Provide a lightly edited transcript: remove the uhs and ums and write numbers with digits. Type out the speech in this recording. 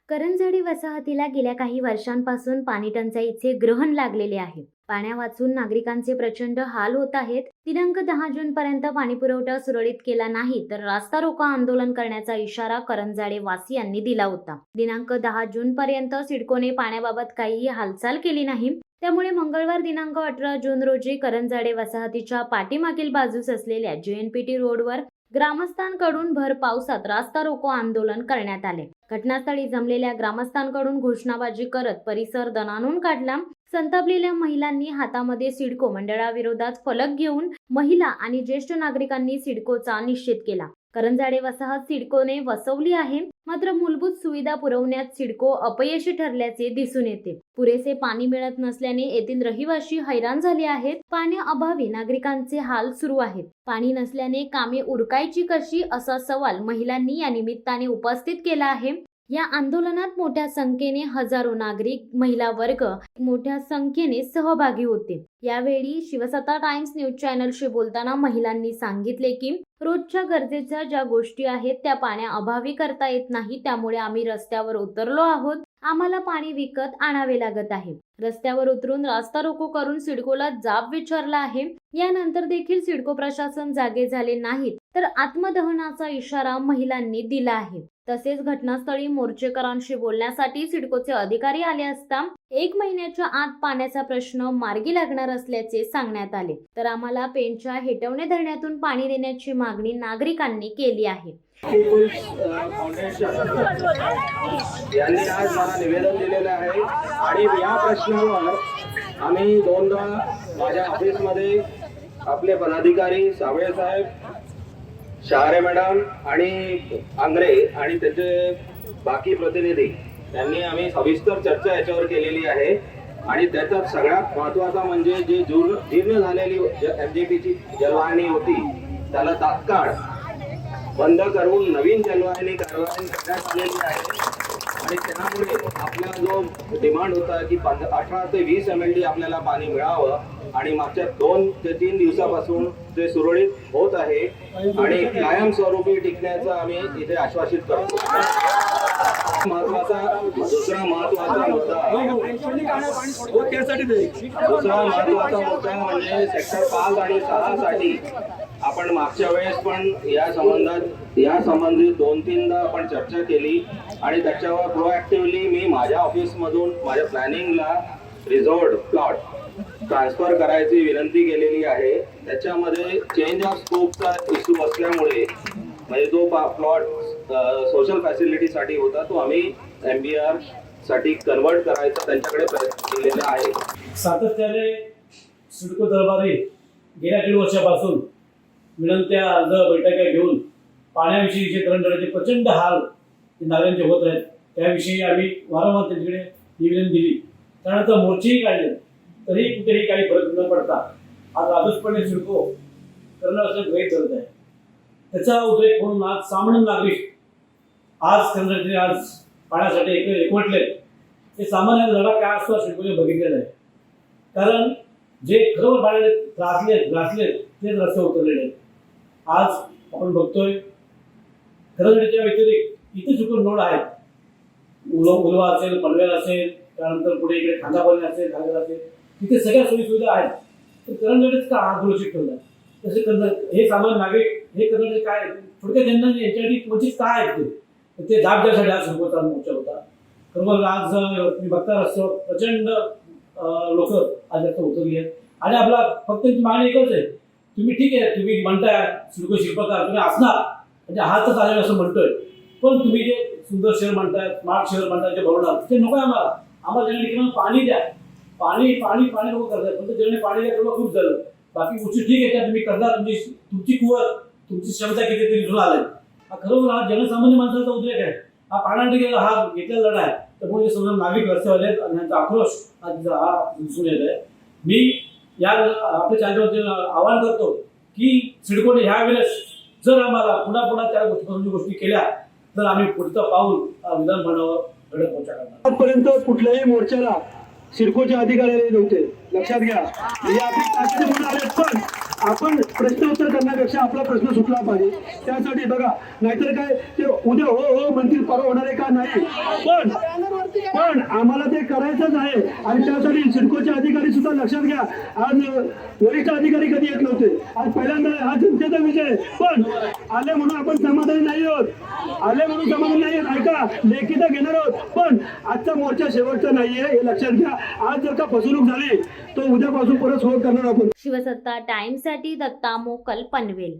करंजडी वसाहतीला गेल्या काही वर्षांपासून पाणी टंचाईचे ग्रहण लागलेले आहे. पाण्यावाचून नागरिकांचे प्रचंड हाल होत आहेत. दिनांक 10 जून पर्यंत पाणीपुरवठा सुरळीत केला नाही तर रास्ता रोको आंदोलन करण्याचा इशारा करंजाडे वासियांनी दिला होता. दिनांक 10 जून पर्यंत सिडकोने पाण्याबाबत काहीही हालचाल केली नाही. त्यामुळे मंगळवार दिनांक 18 जून रोजी करंजाडे वसाहतीच्या पाठीमागील बाजूस असलेल्या JNPT रोडवर ग्रामस्थांकडून भर पावसात रास्ता रोको आंदोलन करण्यात आले. घटनास्थळी जमलेल्या ग्रामस्थांकडून घोषणाबाजी करत परिसर दणाणून काढला. संतापलेल्या महिलांनी हातामध्ये सिडको मंडळाविरोधात फलक घेऊन महिला आणि ज्येष्ठ नागरिकांनी सिडकोचा निषेध केला. करंजाडे वसाहत सिडकोने वसवली आहे, मात्र मूलभूत सुविधा पुरवण्यात सिडको अपयशी ठरल्याचे दिसून येते. पुरेसे पाणी मिळत नसल्याने येथील रहिवासी हैराण झाले आहेत. पाण्याअभावी नागरिकांचे हाल सुरू आहेत. पाणी नसल्याने कामे उरकायची कशी असा सवाल महिलांनी या निमित्ताने उपस्थित केला आहे. या आंदोलनात मोठ्या संख्येने हजारो नागरिक, महिला वर्ग मोठ्या संख्येने सहभागी होते. यावेळी शिवसत्ता टाइम्स न्यूज चॅनलशी बोलताना महिलांनी सांगितले की रोजच्या गरजेच्या ज्या गोष्टी आहेत त्या पाण्याअभावी करता येत नाही, त्यामुळे आम्ही रस्त्यावर उतरलो आहोत. आम्हाला पाणी विकत आणावे लागत आहे. रस्त्यावर उतरून रास्ता रोको करून सिडकोला जाब विचारला आहे. यानंतर देखील सिडको प्रशासन जागे झाले नाहीत तर आत्मदहनाचा इशारा महिलांनी दिला आहे. तसेच घटनास्थळी मोर्चेकरांशी बोलण्यासाठी सिडकोचे अधिकारी आले असता 1 महिन्याच्या आत पाण्याचा प्रश्न मार्गी लागणार असल्याचे सांगण्यात आले. तर आम्हाला पेनच्या हेटवणे धरणातून पाणी देण्याची मागणी नागरिकांनी केली आहे. यांनी आज मला निवेदन दिलेलं आहे आणि या प्रश्नावर आम्ही दोनदा माझ्या ऑफिसमध्ये आपले पदाधिकारी साबळे साहेब, शहारे मॅडम आणि आंग्रे आणि त्याचे बाकी प्रतिनिधी त्यांनी आम्ही सविस्तर चर्चा याच्यावर केलेली आहे. आणि त्याच्यात सगळ्यात महत्त्वाचा म्हणजे जे जीर्ण झालेली MJPची जलवाहिनी होती त्याला तात्काळ बंद करून नवीन जलवाहिनी कारवाई करण्यात आलेली आहे. आणि त्यामुळे आपला जो डिमांड होता की 18 ते 20 MLD आपल्याला पाणी मिळावं आणि मागच्या 2 ते 3 दिवसापासून ते सुरळीत होत आहे आणि कायमस्वरूपी टिकण्याचं आम्ही इथे आश्वासित करतो. दुसरा महत्वाचा मुद्दा म्हणजे सेक्टर 5 आणि 6 साठी आपण मागच्या वेळेस पण या संबंधित 2-3दा आपण चर्चा केली आणि त्याच्यावर प्रोएक्टिव्हली मी माझ्या ऑफिसमधून माझ्या प्लॅनिंगला रिझॉर्ट प्लॉट ट्रान्सफर करायची विनंती केलेली आहे. त्याच्यामध्ये चेंज ऑफ स्कोपचा इश्यू असल्यामुळे म्हणजे जो प्लॉट सोशल फॅसिलिटीसाठी होता तो आम्ही MBR साठी कन्वर्ट करायचा त्यांच्याकडे प्रयत्न केलेला आहे. सातत्याने सिडको दरबारी गेल्या 1.5 वर्षापासून विनंत्या, अर्ज, बैठका घेऊन पाण्याविषयी जे करंजाडीचे प्रचंड हाल नागरिकांचे होत आहेत त्याविषयी आम्ही वारंवार त्यांच्याकडे निवेदन दिली. त्यानंतर मोर्चेही काढले तरी कुठेही काही फरक न पडता आज आदर्शपणे सिडको करणं असं गैर करत आहे. त्याचा उद्रेक म्हणून आज सामान्य नागरिक आज करंजाडीने आज पाण्यासाठी एकवटले. हे सामान्य लढा काय असतो सिडकोने बघितलेला आहे. कारण जे खरोखर पाण्याने त्रासले तेच रस्ते उतरलेले आहेत. आज आपण बघतोय करंजाडीच्या व्यतिरिक्त इथे चुकून नोड आहेत. उलवा असेल, पनवेल असेल, त्यानंतर पुढे इकडे खांदापल्ली असेल, खांदा असेल, तिथे सगळ्या सोयी सुविधा आहेत. तर करंजाडीच का हात दुर्लक्षित ठेवला. तसे हे सामान्य नागरिक हे करंजाडी काय थोडक्यात त्यांना याच्यासाठी क्वचित काय आहेत ते जाब द्यासाठी आज सिडकोचा मोर्चा होता. खरोखर आज तुम्ही बघता रस्त्यावर प्रचंड लोक आज जास्त उतरली आहेत आणि आपला फक्त त्यांची मागणी एकच आहे. तुम्ही ठीक आहे, तुम्ही म्हणताय सिडको शिल्पकार तुम्ही असणार म्हणजे हातच आले असं म्हणतोय, पण तुम्ही जे सुंदर शहर म्हणताय, स्मार्ट शहर म्हणताय ते बनवणार ते नको आहे. आम्हाला ज्यांनी पाणी द्या, पाणी पाणी पाणी नको करताय. पण ज्यांनी पाणी द्या तेवढं खूप झालं. बाकी उची ठीक आहे, त्या तुम्ही करता, तुमची कुवत, तुमची क्षमता किती ते दिसून आले. हा खरोखर हा जनसामान्य माणसाचा उद्रेक आहे. हा पाण्यासाठी हा घेतलेला लढा आहे. त्यामुळे समजा नागरिक रस्त्यावर आहेत आणि त्यांचा आक्रोश आज हा दिसून येत आहे. मी या आपल्या चॅनलवरती आवाहन करतो की सिडकोने ह्या वेळेस जर आम्हाला पुन्हा त्या गोष्टी केल्या तर आम्ही पुढचं पाऊल विधानभवनावर घडत मोर्चा करणार. आजपर्यंत कुठल्याही मोर्चाला सिडकोचे अधिकारी आले नव्हते, लक्षात घ्या. पण आपण प्रश्न उत्तर करण्यापेक्षा आपला प्रश्न सुटला पाहिजे. त्यासाठी बघा, नाहीतर काय ते उद्या हो हो म्हणतील, परवा होणार आहे का नाही, पण आम्हाला ते करायचंच आहे. आणि त्यासाठी सिडकोचे अधिकारी सुद्धा लक्षात घ्या, आज वरिष्ठ अधिकारी कधी येत नव्हते, आज पहिल्यांदा हा जनतेचा विजय. पण आले म्हणून आपण समाधानी नाही आहोत, आले म्हणून समाधानी नाही आहोत. ऐका, लेखी तर घेणार आहोत, पण आजचा मोर्चा शेवटचा नाहीये हे लक्षात घ्या. आज जर का फसवणूक झाली तर उद्यापासून परत सुरू करणार आपण. शिवसत्ता टाइम्ससाठी दत्ता मोकल पनवेल.